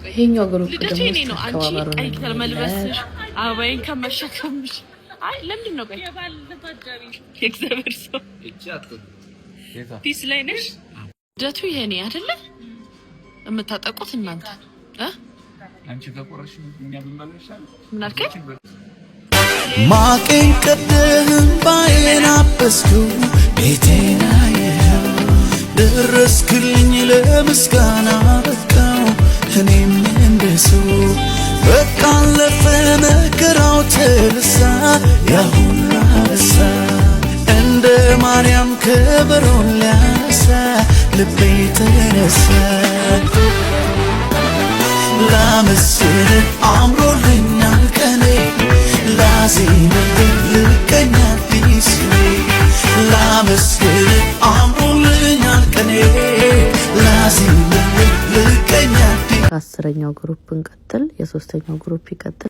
ይሄኛው ግሩፕ ደግሞ አይ ከመልበስሽ አባይን ከመሸከምሽ አይ ለምንድን ነው ቆይ የእግዚአብሔር ሰው ፒስ ላይ ነሽ ልደቱ የኔ አይደለ የምታጠቁት እናንተ አንቺ ተቆረሽ ምን ያብልማለሻል ምን አልከኝ ማቄን ቀደህም ባይና በስኩ ቤቴና ደረስክልኝ ለምስጋና በቃው እኔም እንደሱ በቃ አለፈ መከራው ተረሳ ያሁላ ረሳ እንደ ማርያም ከበሮን ሊያነሳ ልቤ ተነሳ ላመስግን አምሮልኛል ቀኔ ላዜምልህ ልቀኛ ቢስ ላመስግን አምሮልኛል ቀኔ ላዜምልህ ልቀኛ ቢስ 10ኛው ግሩፕ እንቀጥል የሶስተኛው ግሩፕ ይቀጥል